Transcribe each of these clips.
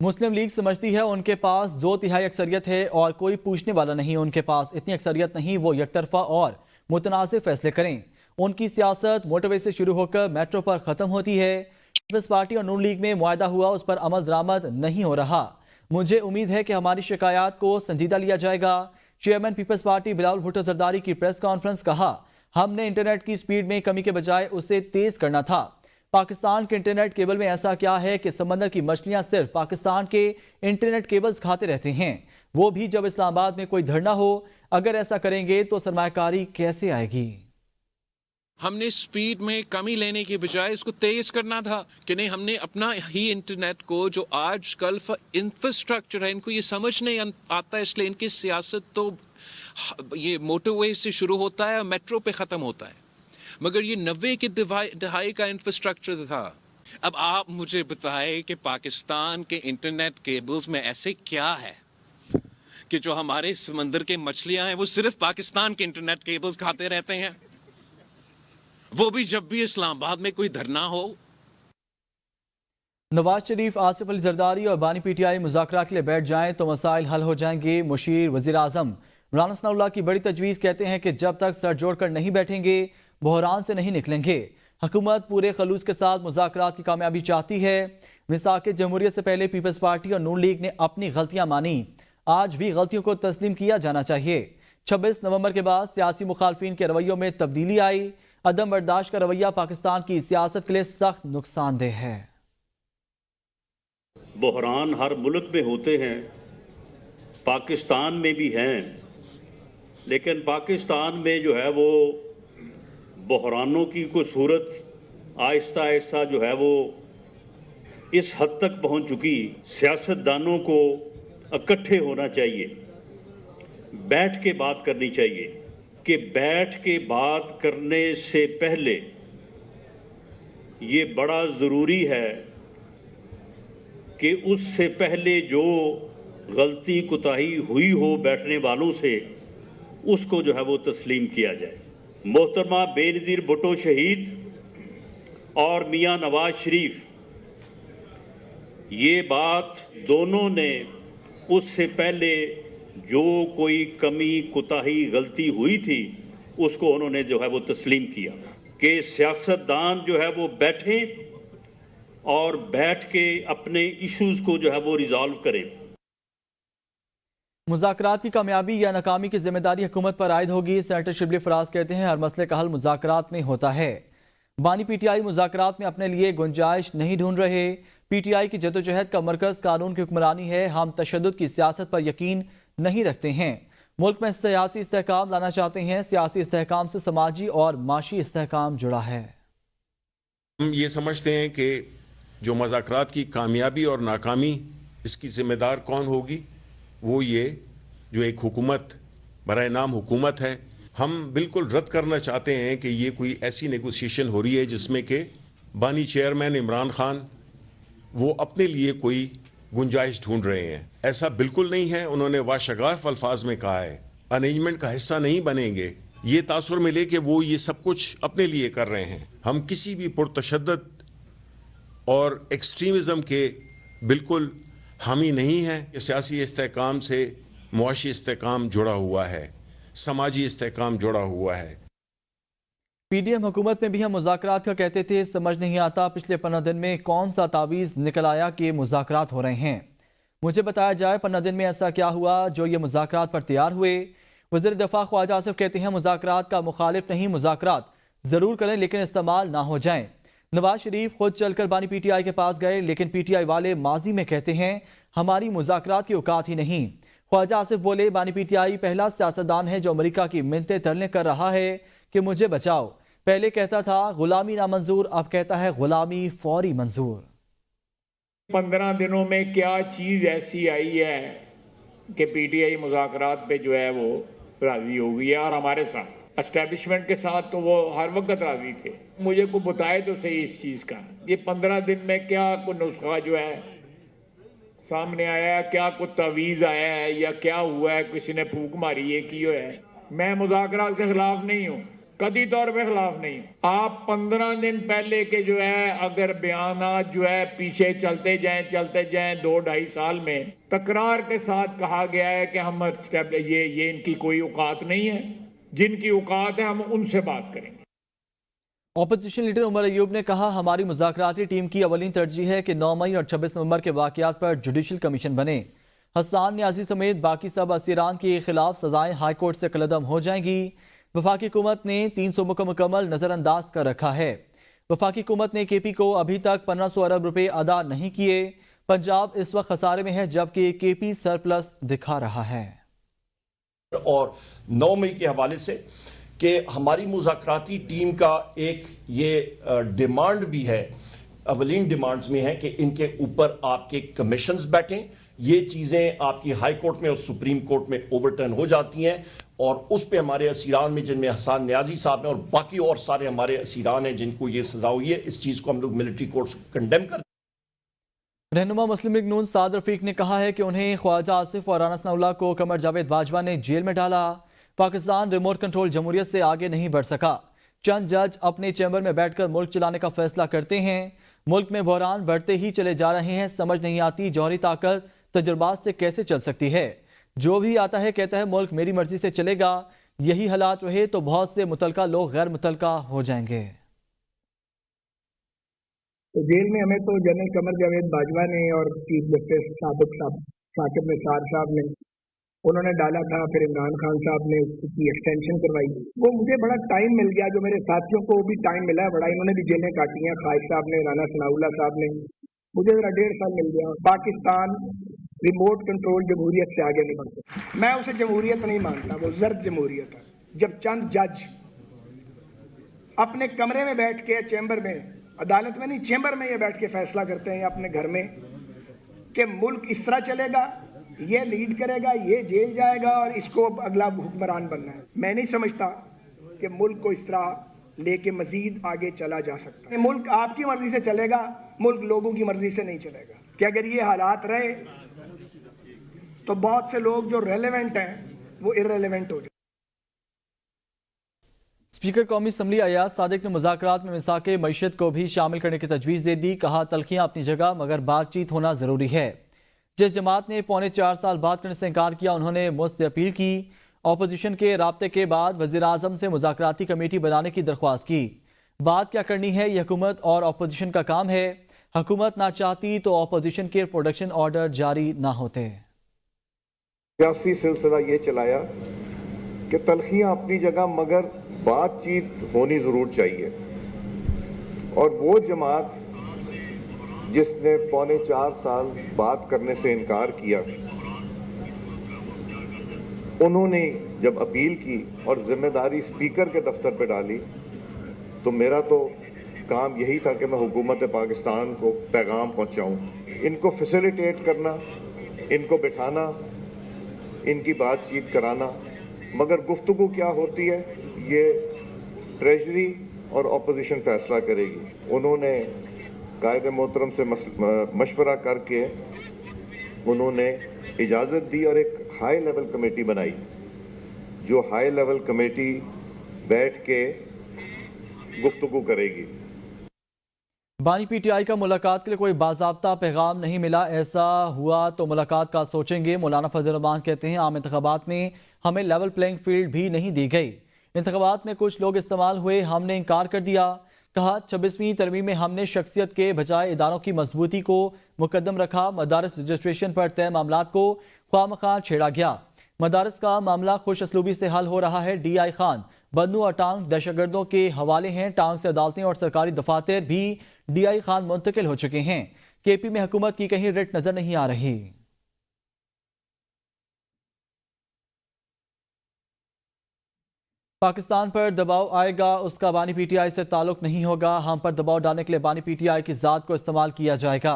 مسلم league سمجھتی ہے ان کے پاس 2/3 اکثریت ہے اور کوئی پوچھنے والا نہیں ان کے پاس اتنی اکثریت نہیں وہ یک طرفہ اور متنازع فیصلے کریں۔ ان کی سیاست موٹر وے سے شروع ہو کر میٹرو پر ختم ہوتی ہے۔ پیپلز پارٹی اور نون لیگ میں معاہدہ ہوا اس پر عمل درآمد نہیں ہو رہا۔ مجھے امید ہے کہ ہماری شکایات کو سنجیدہ لیا جائے گا۔ Chairman Peoples Party Bilawal Bhutto Zardari کی پریس کانفرنس کہا ہم نے انٹرنیٹ کی سپیڈ میں کمی کے بجائے اسے تیز کرنا تھا۔ پاکستان کے انٹرنیٹ کیبل میں ایسا کیا ہے کہ سمندر کی مچھلیاں صرف پاکستان کے انٹرنیٹ کیبلز کھاتے رہتے ہیں، وہ بھی جب اسلام آباد میں کوئی دھرنا ہو۔ اگر ایسا کریں گے تو سرمایہ کاری کیسے آئے گی؟ ہم نے سپیڈ میں کمی لینے کے بجائے اس کو تیز کرنا تھا کہ نہیں، ہم نے اپنا ہی انٹرنیٹ کو جو آج کل انفراسٹرکچر ہے ان کو یہ سمجھ نہیں آتا، اس لیے ان کی سیاست تو یہ موٹر وے سے شروع ہوتا ہے اور میٹرو پہ ختم ہوتا ہے، مگر یہ 90 کی دہائی کا انفراسٹرکچر تھا۔ اب آپ مجھے بتائیں کہ پاکستان کے انٹرنیٹ کیبلز میں ایسے کیا ہے کہ جو ہمارے سمندر کے مچھلیاں ہیں وہ صرف پاکستان کے انٹرنیٹ کیبلز کھاتے رہتے ہیں، وہ بھی جب بھی اسلام آباد میں کوئی دھرنا ہو۔ نواز شریف، آصف علی زرداری اور بانی پی ٹی آئی مذاکرات کے لیے بیٹھ جائیں تو مسائل حل ہو جائیں گے۔ مشیر وزیر اعظم مولانا ثناء اللہ کی بڑی تجویز، کہتے ہیں کہ جب تک سر جوڑ کر نہیں بیٹھیں گے بحران سے نہیں نکلیں گے۔ حکومت پورے خلوص کے ساتھ مذاکرات کی کامیابی چاہتی ہے۔ وفاق جمہوریت سے پہلے پیپلز پارٹی اور نون لیگ نے اپنی غلطیاں مانی، آج بھی غلطیوں کو تسلیم کیا جانا چاہیے۔ 26 نومبر کے بعد سیاسی مخالفین کے رویوں میں تبدیلی آئی۔ عدم برداشت کا رویہ پاکستان کی سیاست کے لیے سخت نقصان دہ ہے۔ بحران ہر ملک میں ہوتے ہیں، پاکستان میں بھی ہیں، لیکن پاکستان میں جو ہے وہ بحرانوں کی کوئی صورت آہستہ آہستہ جو ہے وہ اس حد تک پہنچ چکی، سیاستدانوں کو اکٹھے ہونا چاہیے، بیٹھ کے بات کرنی چاہیے کہ بیٹھ کے بات کرنے سے پہلے یہ بڑا ضروری ہے کہ اس سے پہلے جو غلطی کوتاہی ہوئی ہو بیٹھنے والوں سے، اس کو جو ہے وہ تسلیم کیا جائے۔ محترمہ بے نظیر بھٹو شہید اور میاں نواز شریف، یہ بات دونوں نے اس سے پہلے جو کوئی کمی کوتاہی غلطی ہوئی تھی اس کو انہوں نے جو ہے وہ تسلیم کیا کہ سیاستدان جو ہے وہ بیٹھیں اور بیٹھ کے اپنے ایشوز کو جو ہے وہ ریزالو کریں۔ مذاکرات کی کامیابی یا ناکامی کی ذمہ داری حکومت پر عائد ہوگی۔ سینیٹر شبلی فراز کہتے ہیں ہر مسئلے کا حل مذاکرات میں ہوتا ہے۔ بانی پی ٹی آئی مذاکرات میں اپنے لیے گنجائش نہیں ڈھونڈ رہے۔ پی ٹی آئی کی جدوجہد کا مرکز قانون کی حکمرانی ہے۔ ہم تشدد کی سیاست پر یقین نہیں رکھتے ہیں، ملک میں سیاسی استحکام لانا چاہتے ہیں۔ سیاسی استحکام سے سماجی اور معاشی استحکام جڑا ہے۔ ہم یہ سمجھتے ہیں کہ جو مذاکرات کی کامیابی اور ناکامی اس کی ذمہ دار کون ہوگی، وہ یہ جو ایک حکومت برائے نام حکومت ہے۔ ہم بالکل رد کرنا چاہتے ہیں کہ یہ کوئی ایسی نیگوسیشن ہو رہی ہے جس میں کہ بانی چیئرمین عمران خان وہ اپنے لیے کوئی گنجائش ڈھونڈ رہے ہیں، ایسا بالکل نہیں ہے۔ انہوں نے واشگاف الفاظ میں کہا ہے انیجمنٹ کا حصہ نہیں بنیں گے، یہ تاثر ملے کہ وہ یہ سب کچھ اپنے لیے کر رہے ہیں۔ ہم کسی بھی پرتشدد اور ایکسٹریمزم کے بالکل حامی نہیں ہیں۔ سیاسی استحکام سے معاشی استحکام جڑا ہوا ہے، سماجی استحکام جڑا ہوا ہے۔ پی ڈی ایم حکومت میں بھی ہم مذاکرات کا کہتے تھے، سمجھ نہیں آتا پچھلے 15 دن میں کون سا تعویذ نکل آیا کہ مذاکرات ہو رہے ہیں۔ مجھے بتایا جائے 15 دن میں ایسا کیا ہوا جو یہ مذاکرات پر تیار ہوئے۔ وزیر دفاع خواجہ آصف کہتے ہیں مذاکرات کا مخالف نہیں، مذاکرات ضرور کریں لیکن استعمال نہ ہو جائیں۔ نواز شریف خود چل کر بانی پی ٹی آئی کے پاس گئے، لیکن پی ٹی آئی والے ماضی میں کہتے ہیں ہماری مذاکرات کی اوقات ہی نہیں۔ خواجہ آصف بولے بانی پی ٹی آئی پہلا سیاستدان ہے جو امریکہ کی منتیں ترلے کر رہا ہے کہ مجھے بچاؤ۔ پہلے کہتا تھا غلامی نامنظور، اب کہتا ہے غلامی فوری منظور۔ 15 دنوں میں کیا چیز ایسی آئی ہے کہ پی ٹی آئی مذاکرات پہ جو ہے وہ راضی ہو گئی ہے، اور ہمارے ساتھ اسٹیبلشمنٹ کے ساتھ تو وہ ہر وقت راضی تھے۔ مجھے کو بتائے تو صحیح اس چیز کا، یہ 15 دن میں کیا کوئی نسخہ جو ہے سامنے آیا ہے، کیا کوئی تعویذ آیا ہے، یا کیا ہوا ہے، کسی نے پھونک ماری ہے کی ہے۔ میں مذاکرات کے خلاف نہیں ہوں، कतई तौर पे खिलाफ नहीं। आप 15 दिन पहले के जो है अगर बयानात जो है पीछे चलते जाएं 2-2.5 साल में तकरार के साथ कहा गया है कि हम ये इनकी कोई औकात नहीं है, जिनकी औकात है हम उनसे बात करेंगे। ऑपोजिशन लीडर उमर अयूब ने कहा, हमारी मुज़ाकराती टीम की अवलीन तरजीह है कि 9 मई और 26 नवंबर के वाक़यात पर जुडिशल कमीशन बने। हसन न्याजी समेत बाकी सब असीरान के खिलाफ सजाएं हाई कोर्ट से कलअदम हो जाएंगी। वफाकी हुकूमत ने 3 सूबों को मुकम्मल नज़रअंदाज कर रखा है। वफाकी हुकूमत ने केपी को अभी तक 1500 अरब रुपए अदा नहीं किए। पंजाब इस वक्त खसारे में है जबकि केपी सरप्लस दिखा रहा है। और 9 मई के हवाले से कि हमारी मुज़ाकराती टीम का एक ये डिमांड भी है, अवलीन डिमांड्स में है कि इनके ऊपर आपके कमीशंस बैठें। ये चीज़ें आपकी हाई कोर्ट में और सुप्रीम कोर्ट में ओवरटर्न हो जाती हैं और उस पे हमारे असीरान में, जिनमें हसन न्याजी साहब हैं और बाकी और सारे हमारे असीरान हैं जिनको ये सजा हुई है, इस चीज़ को हम लोग मिलिट्री कोर्ट्स कंडेम कर। रहनुमा मुस्लिम लीग नून साद रफीक ने कहा है कि उन्हें ख्वाजा आसिफ और राना सनाउल्लाह को कमर जावेद बाजवा ने जेल में डाला। पाकिस्तान रिमोट कंट्रोल जमहूरियत से आगे नहीं बढ़ सका। चंद जज अपने चैम्बर में बैठकर मुल्क चलाने का फैसला करते हैं। मुल्क में बहरान बढ़ते ही चले जा रहे हैं। समझ नहीं आती जौहरी ताकत तजुर्बात से कैसे चल सकती है। जो भी आता है कहता है मुल्क मेरी मर्जी से चलेगा। यही हालात रहे तो बहुत से मुतलका लोग गैर मुतलका हो जाएंगे। तो जेल में हमें तो जनरल कमर जावेद बाजवा ने और चीफ जस्टिस साकिब निसार साहब ने उन्होंने डाला था, फिर इमरान खान साहब ने उसकी एक्सटेंशन करवाई। वो मुझे बड़ा टाइम मिल गया, जो मेरे साथियों को भी टाइम मिला है बड़ा, इन्होंने भी जेलें काटी हैं, ख्वाजा साहब ने, राना सनाउल्लाह साहब ने, मुझे मेरा 1.5 साल मिल गया। पाकिस्तान रिमोट कंट्रोल जमहूरियत से आगे नहीं बढ़ सकता। मैं उसे जमहूरियत नहीं मानता, वो जर्द जमहूरियत है। जब चंद जज अपने कमरे में बैठ के, चैम्बर में, अदालत में नहीं, चैम्बर में ये बैठ के फैसला करते हैं अपने घर में कि मुल्क इस तरह चलेगा, ये लीड करेगा, ये जेल जाएगा और इसको अगला हुक्मरान बनना है। मैं नहीं समझता कि मुल्क को इस तरह लेके मजीद आगे चला जा सकता है। मुल्क आपकी मर्जी से चलेगा, मुल्क लोगों की मर्जी से नहीं चलेगा। कि अगर ये हालात रहे तो बहुत से लोग जो रेलेवेंट हैं वो इररेलेवेंट हो जाए। स्पीकर कौमी असम्बली अयाज सादिक ने मुज़ाकरात में मिसाक मईशत को भी शामिल करने की तजवीज़ दे दी। कहा, तलखियाँ अपनी जगह मगर बातचीत होना ज़रूरी है। जिस जमात ने 4.25 साल बात करने से इनकार किया, उन्होंने मुझसे अपील की। अपोजिशन के राब्ते के बाद वज़ीर आज़म से मुज़ाकराती कमेटी बनाने की दरख्वास्त की। बात क्या करनी है ये हुकूमत और अपोजिशन का काम है। हुकूमत ना चाहती तो अपोजिशन के प्रोडक्शन ऑर्डर जारी ना होते। सियासी सिलसिला ये चलाया कि तलखियाँ अपनी जगह मगर बातचीत होनी ज़रूर चाहिए। और वो जमात जिसने 4.25 साल बात करने से इनकार किया, उन्होंने जब अपील की और जिम्मेदारी स्पीकर के दफ्तर पे डाली, तो मेरा तो काम यही था कि मैं हुकूमत पाकिस्तान को पैगाम पहुंचाऊं, इनको फैसिलिटेट करना, इनको बिठाना, इनकी बातचीत कराना। मगर गुफ्तगू क्या होती है ये ट्रेजरी और अपोजिशन फैसला करेगी। उन्होंने कायदे मोहतरम से मशवरा करके उन्होंने इजाज़त दी और एक हाई लेवल कमेटी बनाई, जो हाई लेवल कमेटी बैठ के गुफ्तगू करेगी। बानी पीटीआई का मुलाकात के लिए कोई बाज़ाब्ता पैगाम नहीं मिला। ऐसा हुआ तो मुलाकात का सोचेंगे। मौलाना फजल रहमान कहते हैं, आम इंतखाबात में हमें लेवल प्लेइंग फील्ड भी नहीं दी गई। इंतखाबात में कुछ लोग इस्तेमाल हुए, हमने इनकार कर दिया। कहा, 26वीं तरमीम में हमने शख्सियत के बजाय इदारों की मजबूती को मुकद्दम रखा। मदारस रजिस्ट्रेशन पर तय मामलात को ख्वामख्वाह छेड़ा गया। मदारस का मामला खुश असलूबी से हल हो रहा है। DI खान बदनू और टांग दहशतगर्दों के हवाले हैं। टांग से अदालतें और सरकारी दफातर भी DI खान मुंतकिल हो चुके हैं। KP में हुकूमत की कहीं रिट नजर नहीं आ रही। पाकिस्तान पर दबाव आएगा, उसका बानी PTI से ताल्लुक नहीं होगा। हम पर दबाव डालने के लिए बानी PTI की ज़ात को इस्तेमाल किया जाएगा।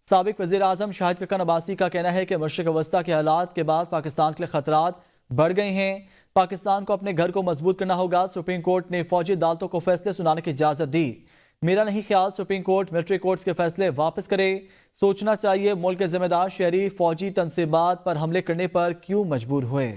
साबिक वज़ीर आज़म शाहिद कक्कन अब्बासी का कहना है कि मशरिक़ वस्ता के हालात के बाद पाकिस्तान के लिए खतरात बढ़ गए हैं। पाकिस्तान को अपने घर को मजबूत करना होगा। सुप्रीम कोर्ट ने फौजी अदालतों को फैसले सुनाने की इजाज़त दी। मेरा नहीं ख्याल सुप्रीम कोर्ट मिलिट्री कोर्ट्स के फैसले वापस करे। सोचना चाहिए मुल्क के जिम्मेदार शहरी फौजी तनसीबात पर हमले करने पर क्यों मजबूर हुए।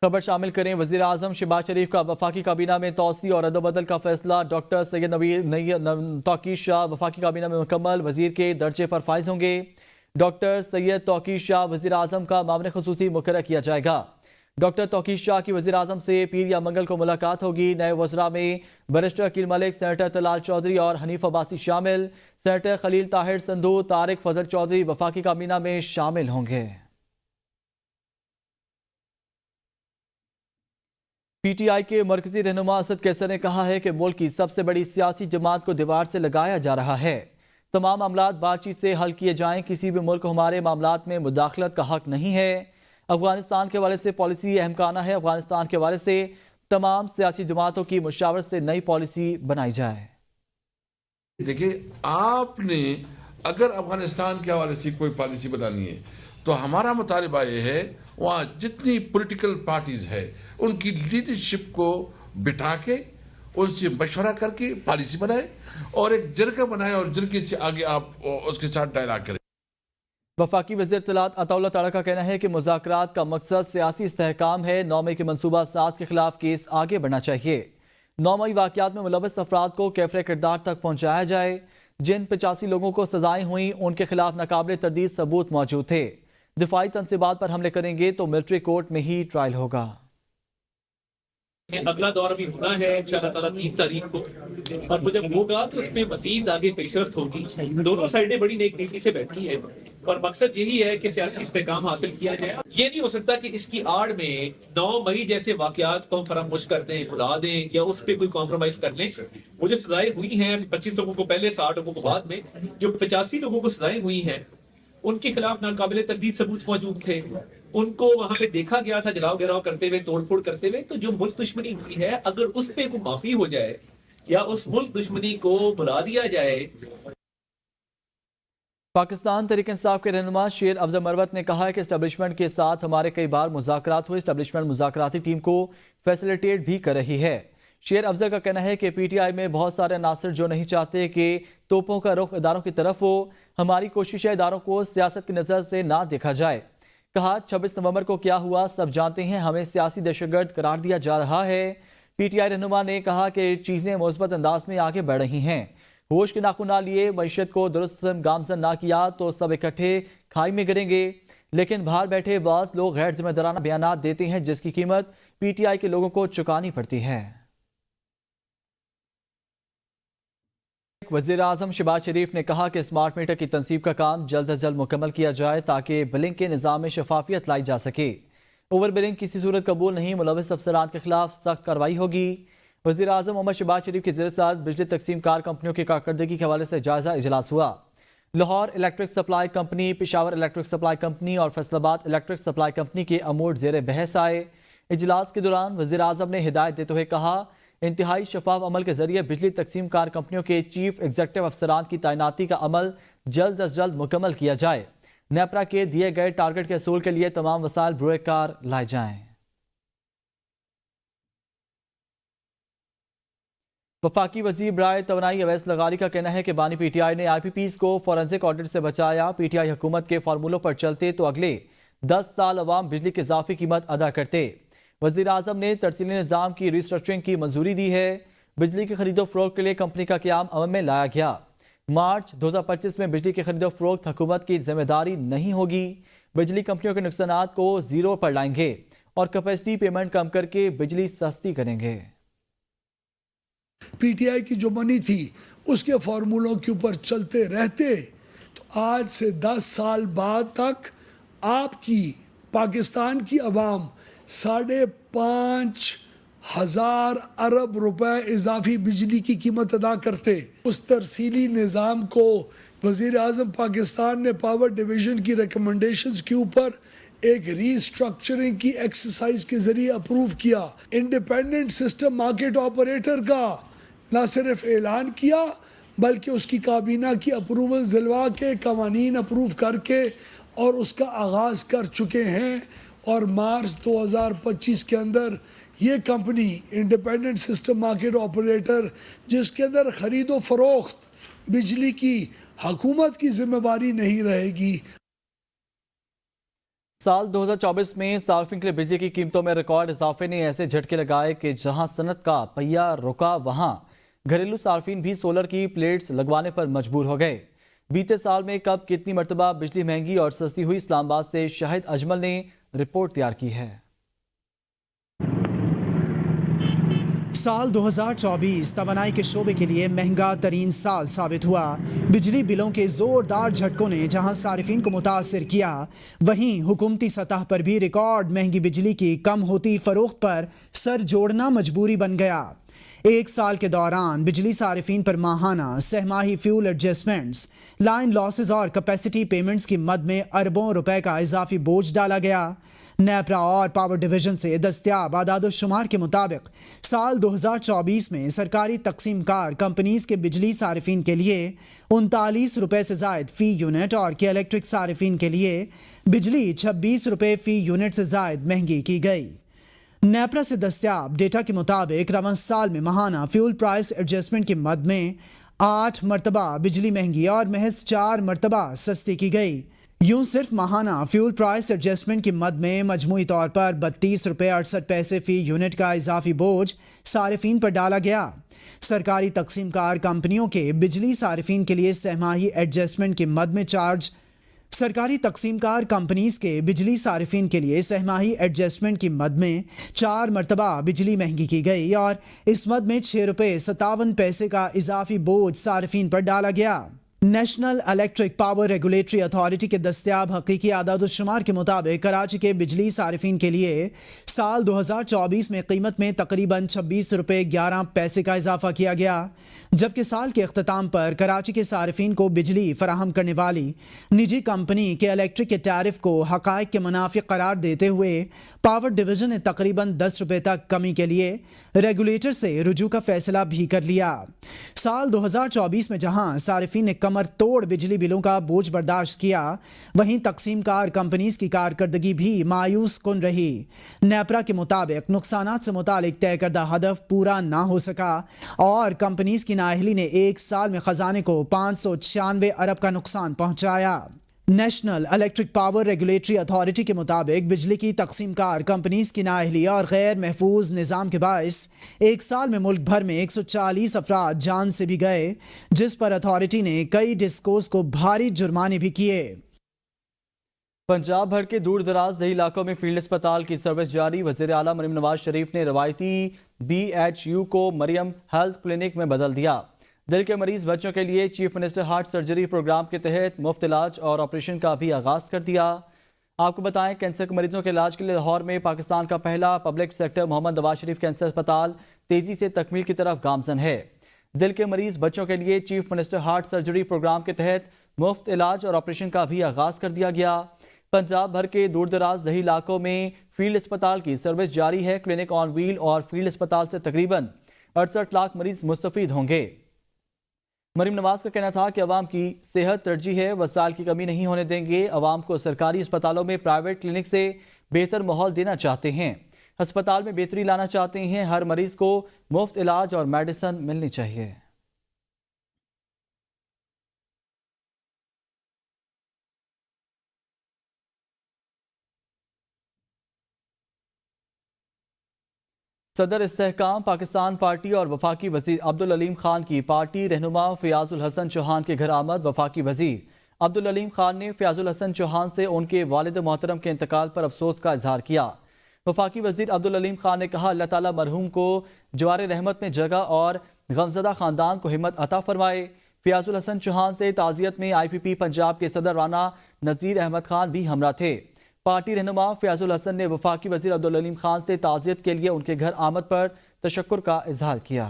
खबर शामिल करें। वजीर आजम शहबाज शरीफ का वफाकी काबीना में तोसी और अदबदल का फैसला। डॉक्टर सैयद तौकीर शाह वफाकी काबीना में मुकम्मल वजीर के दर्जे पर फाइज होंगे। डॉक्टर सैयद तौकीर शाह वजीर आजम का मामले खुसूसी मुकर्रर किया जाएगा। डॉक्टर तौकीर शाह की वजीर आजम से पीर या मंगल को मुलाकात होगी। नए वज़रा में बैरिस्टर अकील मलिक, सेनेटर तलाल चौधरी और हनीफ अब्बासी शामिल। सेनेटर खलील ताहिर संधू, तारिक फजल चौधरी वफाकी काबीना में शामिल होंगे। पीटीआई के मरकजी रहनुमा असद कैसर ने कहा है कि मुल्क की सबसे बड़ी सियासी जमात को दीवार से लगाया जा रहा है। तमाम मामलात बातचीत से हल किए जाएं। किसी भी मुल्क को हमारे मामलात में मुदाखलत का हक नहीं है। अफगानिस्तान के हवाले से पॉलिसी अहमकाना है। अफगानिस्तान के हवाले से तमाम सियासी जमातों की मुशावरत से नई पॉलिसी बनाई जाए। देखिए, आपने अगर अफगानिस्तान के हवाले से कोई पॉलिसी बनानी है तो हमारा मुतालबा ये है वहाँ जितनी पॉलिटिकल पार्टीज है उनकी लीडरशिप को बिठा के उनसे मशवरा करके पॉलिसी बनाए और एक जरगा बनाए और जरगे से आगे आप उसके साथ डायलॉग करें। वफाकी वज़ीर इत्तलात अताउल्लाह तारा का कहना है कि मुज़ाकरात का मकसद सियासी इस्तेहकाम है। 9 मई के मनसूबा साज के खिलाफ केस आगे बढ़ना चाहिए। 9 मई वाक़यात में मुलव्वस अफराद को कैफ़रे किरदार तक पहुँचाया जाए। जिन 85 लोगों को सजाएं हुई उनके खिलाफ नाकाबिल तरदीद सबूत मौजूद थे। दिफाई तनसीबात पर हमले करेंगे तो मिलिट्री कोर्ट में ही ट्रायल होगा। अगला दौर अभी होना है इंशाअल्लाह ताला 3 तारीख को, और वो जब होगा तो उसमें मजीद आगे पेशरफ्त होगी। दोनों साइडें बड़ी नेक नीति से बैठी है और मकसद यही है कि सियासी इस्तेहकाम हासिल किया जाए। ये नहीं हो सकता कि इसकी आड़ में 9 मई जैसे वाकयात को फरामोश कर दें, भुला दें या उस पर कोई कॉम्प्रोमाइज कर लें। वो जो सजाएं हुई हैं 25 लोगों को पहले, 60 लोगों को बाद में, जो 85 लोगों को सजाएं हुई हैं उनके खिलाफ नाकाबिल तरदीद सबूत मौजूद थे। उनको वहां पे देखा गया था जलाओ गिराव करते हुए, तोड़फोड़ करते हुए। तो जो मुल्क दुश्मनी हुई है अगर उस पे कोई माफी हो जाए या उस मुल्क दुश्मनी को बुला दिया जाए। पाकिस्तान तहरीक इंसाफ के रहनुमा शेर अफजल मरवत ने कहा है कि एस्टेब्लिशमेंट के साथ हमारे कई बार मुज़ाकरात हुए। एस्टेब्लिशमेंट मुज़ाकराती टीम को फैसिलिटेट भी कर रही है। शेर अफजल का कहना है कि पीटीआई में बहुत सारे अनासर जो नहीं चाहते कि तोपों का रुख इदारों की तरफ हो। हमारी कोशिश है इदारों को सियासत की नज़र से ना देखा जाए। कहा 26 नवंबर को क्या हुआ सब जानते हैं, हमें सियासी दहशतगर्द करार दिया जा रहा है। पीटीआई रहनुमा ने कहा कि चीज़ें मुस्बत अंदाज में आगे बढ़ रही हैं। होश के नाखून ना लिए, मईशत को दुरुस्त गामजन ना किया तो सब इकट्ठे खाई में गिरेंगे। लेकिन बाहर बैठे बाज़ लोग गैर जिम्मेदाराना बयानात देते हैं जिसकी कीमत पीटीआई के लोगों को चुकानी पड़ती है। वज़ीर आज़म शहबाज शरीफ ने कहा कि स्मार्ट मीटर की तनसीब का काम जल्द अज जल्द मुकम्मल किया जाए ताकि बिलिंग के निज़ाम में शफाफियत लाई जा सके। ओवर बिलिंग किसी सूरत कबूल नहीं, मुलव्वस अफसरान के खिलाफ सख्त कार्रवाई होगी। वज़ीर आज़म मोहम्मद शहबाज शरीफ के ज़रिए साथ बिजली तकसीम कार कंपनियों की कारकर्दगी के हवाले से जायजा इजलास हुआ। Lahore electric supply company, Peshawar electric supply company और फैसलाबाद इलेक्ट्रिक सप्लाई कंपनी के अमूर ज़ेर बहस आए। इजलास के दौरान वज़ीर आज़म ने हिदायत देते हुए कहा इंतहाई शफाफ अमल के जरिए बिजली तकसीम कार कंपनियों के चीफ एग्जीक्यूटिव अफसरान की तैनाती का अमल जल्द अज जल्द मुकम्मल किया जाए। नेपरा के दिए गए टारगेट के असूल के लिए तमाम वसाइल बुरे कार लाए जाएं। वफाकी वज़ीर बराए तवानाई अवैस लगारी का कहना है कि बानी पीटीआई ने IPPs को फॉरेंसिक ऑडिट से बचाया। पीटीआई हुकूमत के फार्मूलों पर चलते तो अगले 10 साल अवाम बिजली की इजाफी कीमत अदा करते। वज़ीर आज़म ने तरसीली निज़ाम की रिस्ट्रक्चरिंग की मंजूरी दी है। बिजली की खरीदो फरोख्त के लिए कंपनी का क़याम अमल में लाया गया। मार्च 2025 में बिजली की खरीदो फरोख्त हुकूमत की जिम्मेदारी नहीं होगी। बिजली कंपनियों के नुकसानात को जीरो पर लाएंगे और कैपेसिटी पेमेंट कम करके बिजली सस्ती करेंगे। पीटीआई की जो मनी थी उसके फार्मूलों के ऊपर चलते रहते तो आज से 10 साल बाद तक आपकी पाकिस्तान की आवाम 5,500 अरब रुपए इजाफी बिजली की कीमत अदा करते। उस तरसीली निज़ाम को वज़ीर आज़म पाकिस्तान ने पावर डिवीज़न की रिकमेंडेशंस के ऊपर एक रीस्ट्रक्चरिंग की एक्सरसाइज के ज़रिए अप्रूव किया। इंडिपेंडेंट सिस्टम मार्केट ऑपरेटर का न सिर्फ ऐलान किया बल्कि उसकी काबीना की अप्रूवल दिलवा के कवानीन अप्रूव करके और उसका आगाज़ कर चुके हैं। और मार्च 2025 के अंदर ये company independent system market operator जिसके अंदर ख़रीदो फरोख्त बिजली की हुकूमत की जिम्मेवारी नहीं रहेगी। साल 2024 में सार्फिंग के लिए बिजली की कीमतों में रिकॉर्ड इजाफे ने ऐसे झटके लगाए कि जहां सनत का पहिया रुका वहां घरेलू सार्फिन भी सोलर की प्लेट्स लगवाने पर मजबूर हो गए। बीते साल में कब कितनी मरतबा बिजली महंगी और सस्ती हुई, इस्लामाबाद से शाहिद अजमल ने रिपोर्ट तैयार की है। साल 2024 तवानाई के शोबे के लिए महंगा तरीन साल साबित हुआ। बिजली बिलों के जोरदार झटकों ने जहां सारिफिन को मुतासर किया, वहीं हुकूमती सतह पर भी रिकॉर्ड महंगी बिजली की कम होती फरोख्त पर सर जोड़ना मजबूरी बन गया। एक साल के दौरान बिजली सारिफिन पर माहाना सहमाही फ्यूल एडजस्टमेंट्स, लाइन लॉसेस और कैपेसिटी पेमेंट्स की मद में अरबों रुपए का इजाफी बोझ डाला गया। नेपरा और पावर डिवीजन से दस्तयाब आदाद-ओ-शुमार के मुताबिक साल 2024 में सरकारी तकसीमकार कंपनीज के बिजली सारिफिन के लिए 39 रुपए से जायद फी यूनिट और के इलेक्ट्रिक सारिफिन के लिए बिजली 26 रुपए फी यूनिट से जायद महंगी की गई। नेपरा से दस्तयाब डेटा के मुताबिक रवां साल में माहाना फ्यूल प्राइस एडजस्टमेंट की मद में 8 मरतबा बिजली महंगी और महज 4 मरतबा सस्ती की गई। यूं सिर्फ माहाना फ्यूल प्राइस एडजस्टमेंट की मद में मजमूई तौर पर 32 रुपये 68 पैसे फी यूनिट का इजाफी बोझ सारिफिन पर डाला गया। सरकारी तकसीमकार कंपनियों के बिजली सारिफिन के लिए सहमाही एडजस्टमेंट की मद में चार्ज सरकारी तकसीमकार कंपनीज के बिजली सारिफिन के लिए सहमाही एडजस्टमेंट की मद में 4 मरतबा बिजली महंगी की गई और इस मद में 6 रुपये 57 पैसे का इजाफी बोझ सारिफिन पर डाला गया। National electric power regulatory authority के दस्तयाब हकीकी आदाद-ओ-शुमार के मुताबिक कराची के बिजली सारिफिन के लिए साल 2024 में कीमत में तकरीबन 26 रुपये 11 पैसे का इजाफा किया गया, जबकि साल के अख्ताम पर कराची के सारिफिन को बिजली फराहम करने वाली निजी कंपनी के इलेक्ट्रिक के टैरिफ को हकायक के मुनाफिक करार देते हुए पावर डिवीजन ने तकरीबन 10 रुपये तक कमी के लिए रेगुलेटर से रुजू का फैसला भी कर लिया। साल 2024 में जहां सारिफिन ने कमर तोड़ बिजली बिलों का बोझ बर्दाश्त किया, वहीं तकसीमकार कंपनीज की कारकर्दगी भी मायूस कुन रही। नेपरा के मुताबिक नुकसानात से मुतालिक तय करदा हदफ पूरा ना हो सका और कंपनीज की नाअहली ने एक साल में खजाने को 596 अरब का नुकसान पहुंचाया। National electric power regulatory authority के मुताबिक बिजली की तकसीमकार कंपनीज की नाअहली और गैर महफूज निज़ाम के बायस एक साल में मुल्क भर में 140 अफराद जान से भी गए, जिस पर अथॉरिटी ने कई डिस्कोस को भारी जुर्माने भी किए। पंजाब भर के दूर दराज दही इलाकों में फील्ड अस्पताल की सर्विस जारी। वज़ीर आला मरीम नवाज शरीफ ने रवायती BHU को मरियम हेल्थ क्लिनिक में बदल दिया। दिल के मरीज बच्चों के लिए chief minister heart surgery programme के तहत मुफ्त इलाज और ऑपरेशन का भी आगाज कर दिया। आपको बताएं, कैंसर के मरीजों के इलाज के लिए लाहौर में पाकिस्तान का पहला public sector Mohammad Nawaz Sharif cancer अस्पताल तेजी से तकमील की तरफ गामजन है। दिल के मरीज बच्चों के लिए chief minister heart surgery programme के तहत मुफ्त इलाज और ऑपरेशन का भी आगाज कर दिया गया। पंजाब भर के दूर दराज दही इलाकों में फील्ड अस्पताल की सर्विस जारी है। क्लिनिक ऑन व्हील और फील्ड अस्पताल से तकरीबन 68 लाख मरीज मुस्तफीद होंगे। मरीम नवाज का कहना था कि अवाम की सेहत तरजीह है, वसाइल की कमी नहीं होने देंगे। अवाम को सरकारी अस्पतालों में प्राइवेट क्लिनिक से बेहतर माहौल देना चाहते हैं, अस्पताल में बेहतरी लाना चाहते हैं। हर मरीज को मुफ्त इलाज और मेडिसिन मिलनी चाहिए। सदर इस्तेहकाम पाकिस्तान पार्टी और वफाकी वजीर अब्दुल अलीम खान की पार्टी रहनुमा फयाजुल हसन चौहान के घर आमद। वफाकी वजीर अब्दुल अलीम खान ने फयाजुल हसन चौहान से उनके वालिद मोहतरम के इंतकाल पर अफसोस का इजहार किया। वफाकी वजीर अब्दुल अलीम खान ने कहा, अल्लाह ताला मरहूम को जवार रहमत में जगह और गमजदा खानदान को हिम्मत अता फरमाए। फयाजुल हसन चौहान से ताज़ियत में IPP पंजाब के सदर राना नज़ीर अहमद खान भी हमरा थे। पार्टी रहनुमा फयाजुल हसन ने वफाकी वजीर अब्दुल अलीम खान से ताज़ियत के लिए उनके घर आमद पर तशक्कुर का इजहार किया।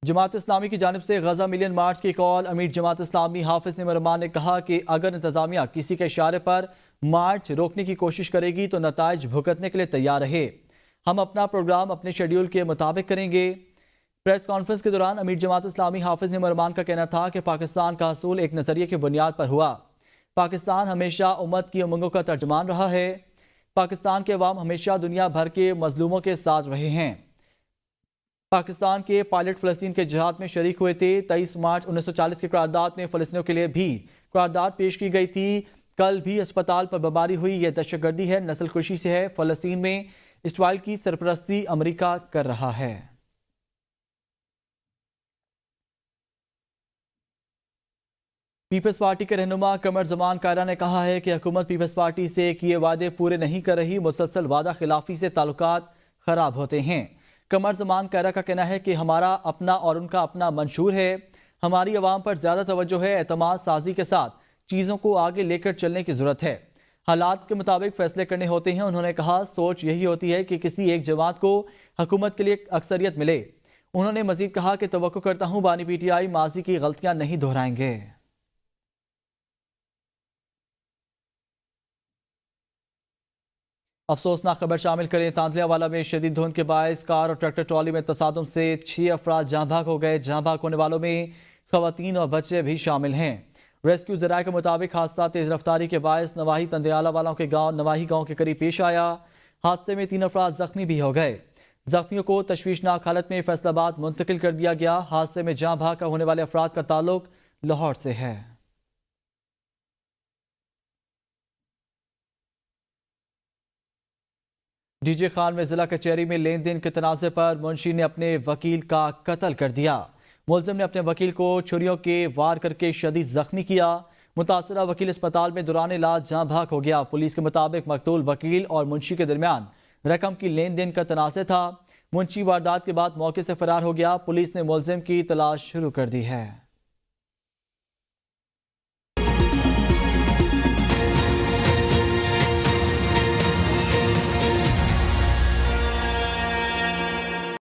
जमात इस्लामी की जानिब से गजा मिलियन मार्च की कॉल। अमीर जमात इस्लामी हाफिज निमरमान ने कहा कि अगर इंतजामिया किसी के इशारे पर मार्च रोकने की कोशिश करेगी तो नताइज भुगतने के लिए तैयार रहे। हम अपना प्रोग्राम अपने शेड्यूल के मुताबिक करेंगे। प्रेस कॉन्फ्रेंस के दौरान अमीर जमात इस्लामी हाफिज निमरमान का कहना था कि पाकिस्तान का असूल एक नज़रिए की बुनियाद पर हुआ। पाकिस्तान हमेशा उम्मत की उमंगों का तर्जमान रहा है। पाकिस्तान के अवाम हमेशा दुनिया भर के मजलूमों के साथ रहे हैं। پاکستان کے پائلٹ فلسطین کے جہاد میں شریک ہوئے تھے. 23 مارچ 1940 کی قرارداد میں فلسطینیوں کے لیے بھی قرارداد پیش کی گئی تھی. کل بھی اسپتال پر بمباری ہوئی. یہ دہشت گردی ہے, نسل کشی سے ہے. فلسطین میں اسرائیل کی سرپرستی امریکہ کر رہا ہے. پیپلز پارٹی کے رہنما قمر زمان کائرہ نے کہا ہے کہ حکومت پیپلز پارٹی سے کیے وعدے پورے نہیں کر رہی. مسلسل وعدہ خلافی سے تعلقات خراب ہوتے ہیں. قمر زمان کائرہ کا کہنا ہے کہ ہمارا اپنا اور ان کا اپنا منشور ہے. ہماری عوام پر زیادہ توجہ ہے. اعتماد سازی کے ساتھ چیزوں کو آگے لے کر چلنے کی ضرورت ہے. حالات کے مطابق فیصلے کرنے ہوتے ہیں. انہوں نے کہا سوچ یہی ہوتی ہے کہ کسی ایک جماعت کو حکومت کے لیے اکثریت ملے. انہوں نے مزید کہا کہ توقع کرتا ہوں بانی پی ٹی آئی ماضی کی غلطیاں نہیں دہرائیں گے. افسوسناک خبر شامل کریں. تاندلیا والا میں شدید دھند کے باعث کار اور ٹریکٹر ٹرالی میں تصادم سے 6 افراد جاں بحق ہو گئے. جاں بحق ہونے والوں میں خواتین اور بچے بھی شامل ہیں. ریسکیو ذرائع کے مطابق حادثہ تیز رفتاری کے باعث نواحی تندیالہ والوں کے نواحی گاؤں کے قریب پیش آیا. حادثے میں 3 افراد زخمی بھی ہو گئے. زخمیوں کو تشویشناک حالت میں فیصل آباد منتقل کر دیا گیا. حادثے میں جاں بحق ہونے والے افراد کا تعلق لاہور سے ہے. ڈی جے خان میں ضلع کچہری میں لین دین کے تنازع پر منشی نے اپنے وکیل کا قتل کر دیا. ملزم نے اپنے وکیل کو چھریوں کے وار کر کے شدید زخمی کیا. متاثرہ وکیل اسپتال میں دوران علاج جاں بحق ہو گیا. پولیس کے مطابق مقتول وکیل اور منشی کے درمیان رقم کی لین دین کا تنازع تھا. منشی واردات کے بعد موقع سے فرار ہو گیا. پولیس نے ملزم کی تلاش شروع کر دی ہے.